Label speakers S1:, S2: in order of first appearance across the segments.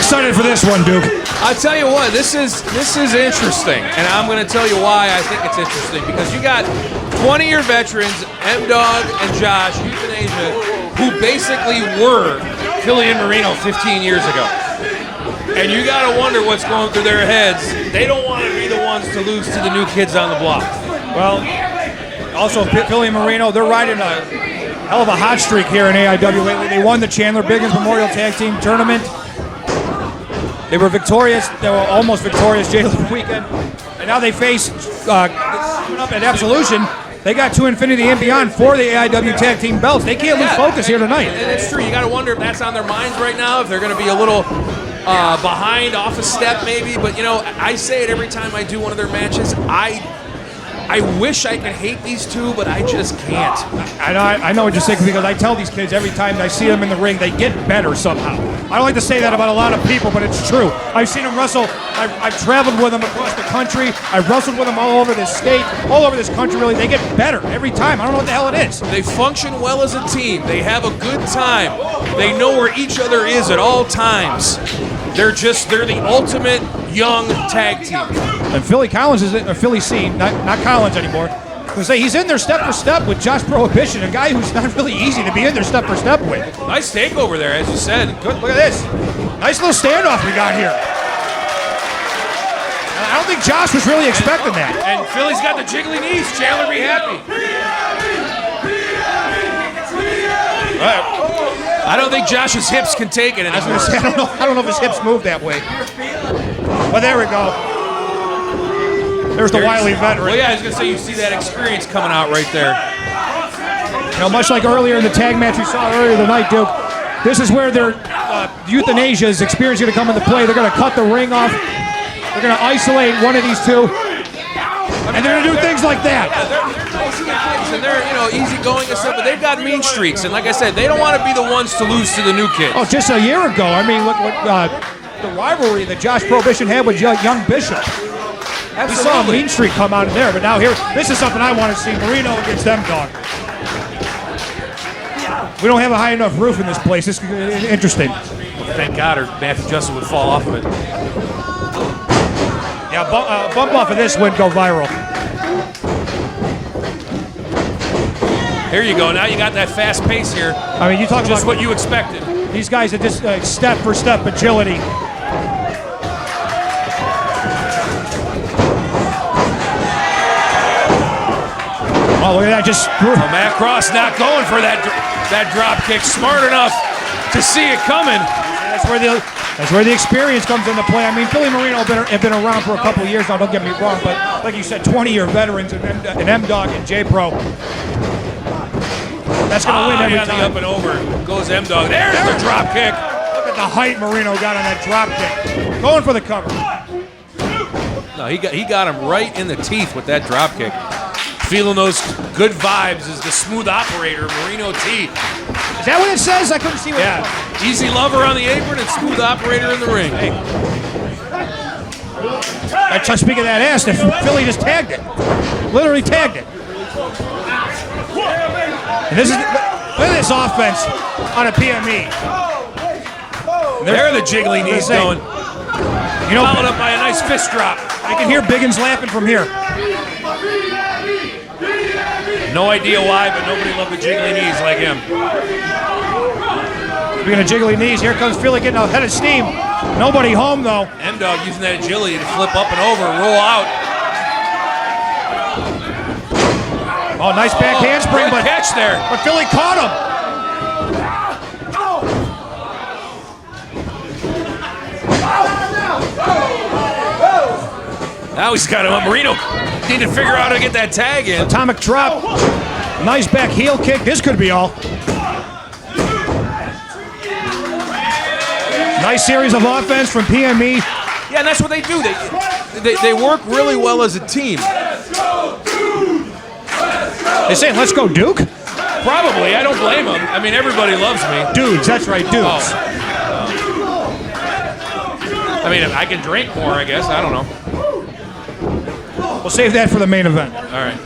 S1: excited for this one, Duke.
S2: I tell you what, this is interesting, and I'm going to tell you why I think it's interesting. Because you got 20-year veterans, M-Dog and Josh, Euthanasia, who basically were Philly and Marino 15 years ago. And you got to wonder what's going through their heads. They don't want to be the ones to lose to the new kids on the block.
S1: Well, also Philly and Marino, they're riding a hell of a hot streak here in AIW lately. They won the Chandler Biggins Memorial Tag Team Tournament. They were victorious. They were almost victorious Jalen weekend. And now they face, coming up at Absolution, they got to Infinity and Beyond for the AIW Tag Team belts. They can't lose focus here tonight.
S2: And it's true. You got to wonder if that's on their minds right now, if they're going to be a little behind, off a step maybe. But, you know, I say it every time I do one of their matches. I wish I could hate these two, but I just can't.
S1: I know what you're saying, because I tell these kids every time I see them in the ring, they get better somehow. I don't like to say that about a lot of people, but it's true. I've seen them wrestle. I've traveled with them across the country. I've wrestled with them all over this state, all over this country, really. They get better every time. I don't know what the hell it is.
S2: They function well as a team. They have a good time. They know where each other is at all times. They're the ultimate young tag team.
S1: And Philly Collins is in, or Philly C, not Collins anymore. I say he's in there step for step with Josh Prohibition, a guy who's not really easy to be in there step for step with.
S2: Nice takeover there, as you said.
S1: Good, look at this. Nice little standoff we got here. I don't think Josh was really expecting that.
S2: And Philly's got the jiggly knees. Chandler, be happy. I don't think Josh's hips can take it anymore.
S1: I was going to say, I don't know if his hips move that way. But there we go. There's the wily veteran.
S2: Well, yeah, I was going to say, you see that experience coming out right there.
S1: You know, much like earlier in the tag match we saw earlier tonight, Duke, this is where their Euthanasia's experience is going to come into play. They're going to cut the ring off. They're going to isolate one of these two. And they're going to do things like that.
S2: Yeah, they're nice kids, and they're, easygoing and stuff, but they've got mean streaks. And like I said, they don't want to be the ones to lose to the new kids.
S1: Oh, just a year ago. I mean, look what the rivalry that Josh Prohibition had with young Bishop.
S2: Absolutely.
S1: We saw a mean streak come out of there, but now here, this is something I want to see. Marino against M-Dog. We don't have a high enough roof in this place. This is interesting.
S2: Thank God, or Matthew Justin would fall off of it.
S1: Yeah, bump off of this would go viral.
S2: Here you go. Now you got that fast pace here.
S1: I mean, you talk
S2: just
S1: about
S2: what you expected.
S1: These guys are just step for step agility. Oh, look at that!
S2: Matt Cross not going for that drop kick. Smart enough to see it coming.
S1: That's where the experience comes into play. I mean, Philly and Marino have been around for a couple of years now. Don't get me wrong, but like you said, 20-year veterans and M-Dog and J-Pro. That's going to win every time.
S2: Up and over goes M-Dog. There's the drop kick.
S1: Look at the height Marino got on that drop kick. Going for the cover.
S2: No, he got him right in the teeth with that drop kick. Feeling those good vibes is the smooth operator, Marino T.
S1: Is that what it says? I couldn't see what it
S2: was. Easy lover on the apron and smooth operator in the ring.
S1: Hey. Speaking of that ass, Philly just tagged it. Literally tagged it. And look at this offense on a PME.
S2: There the jiggly knees going. Followed up by a nice fist drop.
S1: I can hear Biggins laughing from here.
S2: No idea why, but nobody loved the jiggly knees like him.
S1: Speaking of jiggly knees, here comes Philly getting a head of steam. Nobody home, though.
S2: M-Dog using that agility to flip up and over and roll out.
S1: Oh, nice back handspring,
S2: but catch there.
S1: But Philly caught him.
S2: Now he's got him. Marino need to figure out how to get that tag in.
S1: Atomic drop. Nice back heel kick. This could be all. Nice series of offense from PME.
S2: Yeah, and that's what they do. They work really well as a team.
S1: They saying, let's go, Duke?
S2: Probably. I don't blame them. I mean, everybody loves me.
S1: Dudes, that's right, dudes.
S2: Oh. I mean, I can drink more, I guess. I don't know.
S1: We'll save that for the main event.
S2: All right.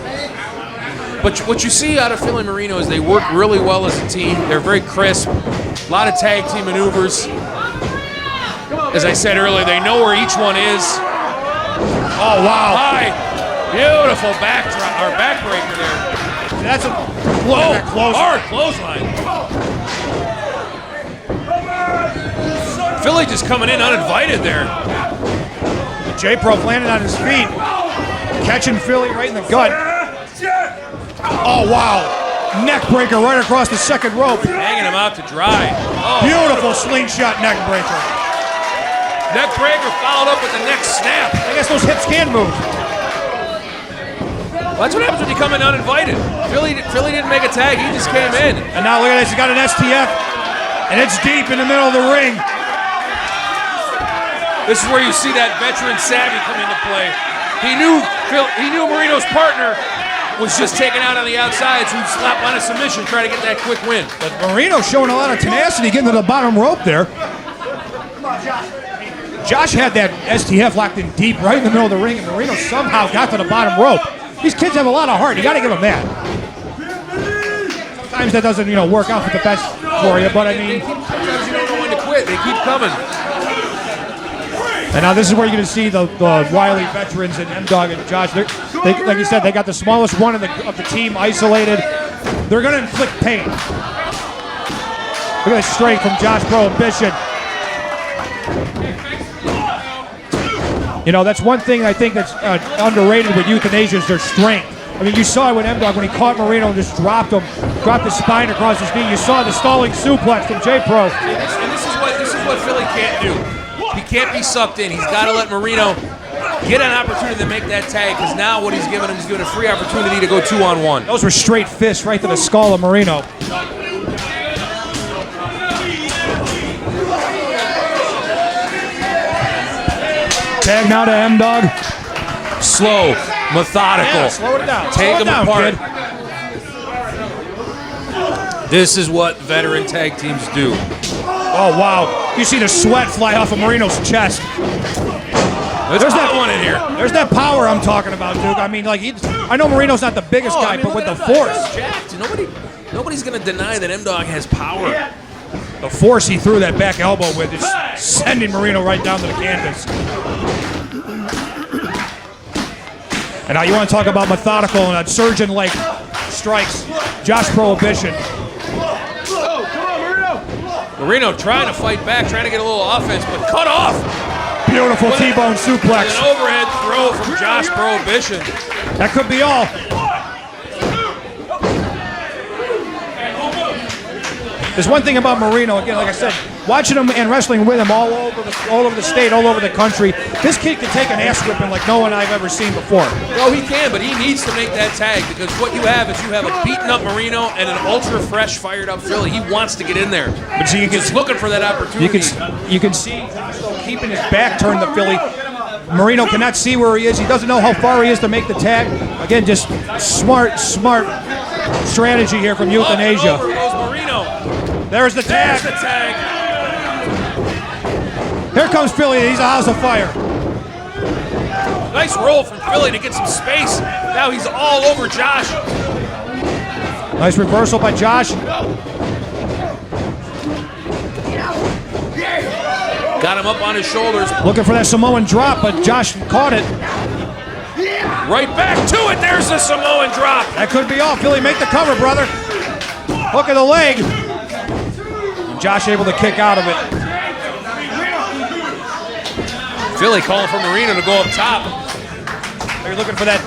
S2: But what you see out of Philly and Marino is they work really well as a team. They're very crisp. A lot of tag team maneuvers. Come on. As I said earlier, they know where each one is.
S1: Oh, wow.
S2: High. Beautiful backbreaker there.
S1: That's a
S2: hard clothesline. Philly just coming in uninvited there.
S1: J-Pro landed on his feet, catching Philly right in the gut. Oh, wow. Neck breaker right across the second rope.
S2: Hanging him out to dry. Oh.
S1: Beautiful slingshot neck breaker.
S2: Neck breaker followed up with the neck snap.
S1: I guess those hips can move.
S2: Well, that's what happens when you come in uninvited. Philly didn't make a tag, he just came in.
S1: And now look at this, he got an STF, and it's deep in the middle of the ring.
S2: This is where you see that veteran savvy come into play. He knew Marino's partner was just taken out on the outside, so he'd slap on a submission, try to get that quick win.
S1: But Marino showing a lot of tenacity, getting to the bottom rope there. Josh had that STF locked in deep right in the middle of the ring, and Marino somehow got to the bottom rope. These kids have a lot of heart. You got to give them that. Sometimes that doesn't, work out for the best for you, but I mean,
S2: sometimes you don't know when to quit. They keep coming.
S1: And now this is where you're going to see the wily veterans and M-Dog and Josh. They, like you said, they got the smallest one of the team isolated. They're going to inflict pain. Look at this straight from Josh Prohibition. That's one thing I think that's underrated with euthanasia is their strength. I mean, you saw it with M-Dog when he caught Marino and just dropped his spine across his knee. You saw the stalling suplex from J-Pro.
S2: And this is what Philly can't do. He can't be sucked in. He's got to let Marino get an opportunity to make that tag, because now what he's given him is given a free opportunity to go 2-on-1.
S1: Those were straight fists right to the skull of Marino. Tag now to M-Dog.
S2: Slow, methodical.
S1: Yeah, slow it down.
S2: Take
S1: them
S2: apart. This is what veteran tag teams do.
S1: Oh, wow. You see the sweat fly off of Marino's chest.
S2: There's that one in here.
S1: There's that power I'm talking about, Duke. I mean, I know Marino's not the biggest guy, but with the force.
S2: Jacked. Nobody's going to deny that M-Dog has power.
S1: The force he threw that back elbow with is sending Marino right down to the canvas. And now you want to talk about methodical and surgeon-like strikes. Josh Prohibition.
S2: Marino trying to fight back, trying to get a little offense, but cut off.
S1: Beautiful T-bone suplex.
S2: An overhead throw from Josh Prohibition.
S1: That could be all. There's one thing about Marino, again, like I said, watching him and wrestling with him all over the state, all over the country, this kid can take an ass whipping like no one I've ever seen before.
S2: Well, he can, but he needs to make that tag, because what you have is you have a beaten up Marino and an ultra fresh, fired up Philly. He wants to get in there. But see, he's looking for that opportunity.
S1: You can see Josh keeping his back turned to Philly. Marino cannot see where he is. He doesn't know how far he is to make the tag. Again, just smart strategy here from Euthanasia.
S2: Over goes Marino.
S1: There's the tag.
S2: There's the tag.
S1: Here comes Philly. He's a house of fire.
S2: Nice roll from Philly to get some space. Now he's all over Josh.
S1: Nice reversal by Josh.
S2: Got him up on his shoulders.
S1: Looking for that Samoan drop, but Josh caught it.
S2: Right back to it. There's the Samoan drop.
S1: That could be all. Philly, make the cover, brother. Hook of the leg. Josh able to kick out of it.
S2: Philly calling for Marino to go up top.
S1: They're looking for that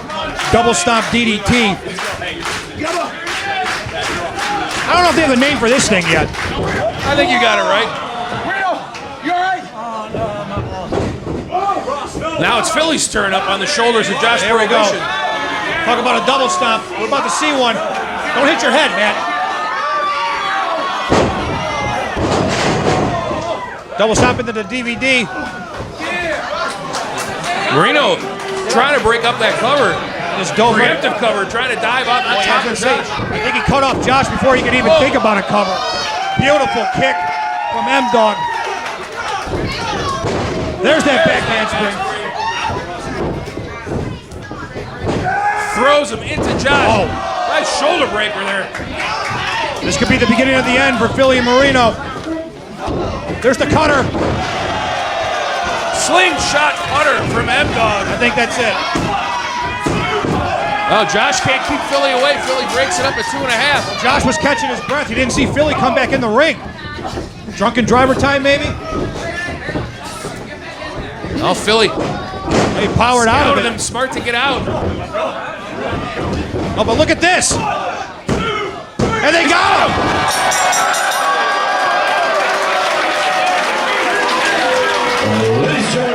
S1: double stomp DDT. I don't know if they have a name for this thing yet.
S2: I think you got it right. Now it's Philly's turn up on the shoulders of Josh Prohibition.
S1: Talk about a double stomp. We're about to see one. Don't hit your head, man. Double stomp into the DVD.
S2: Marino trying to break up that cover.
S1: Just dove
S2: preemptive cover, trying to dive up on top of Josh.
S1: I think he cut off Josh before he could even think about a cover. Beautiful kick from M-Dog. There's that back handspring.
S2: Throws him into Josh.
S1: Oh.
S2: Nice shoulder breaker there.
S1: This could be the beginning of the end for Philly and Marino. There's the cutter.
S2: slingshot cutter from M-Dog.
S1: I think that's it.
S2: Oh, Josh can't keep Philly away. Philly breaks it up at 2.5.
S1: Josh was catching his breath. He didn't see Philly come back in the ring. Drunken driver time, maybe?
S2: Oh, Philly.
S1: He powered out of it.
S2: Them smart to get out.
S1: Oh, but look at this. And they got him.
S3: Ladies and gentlemen,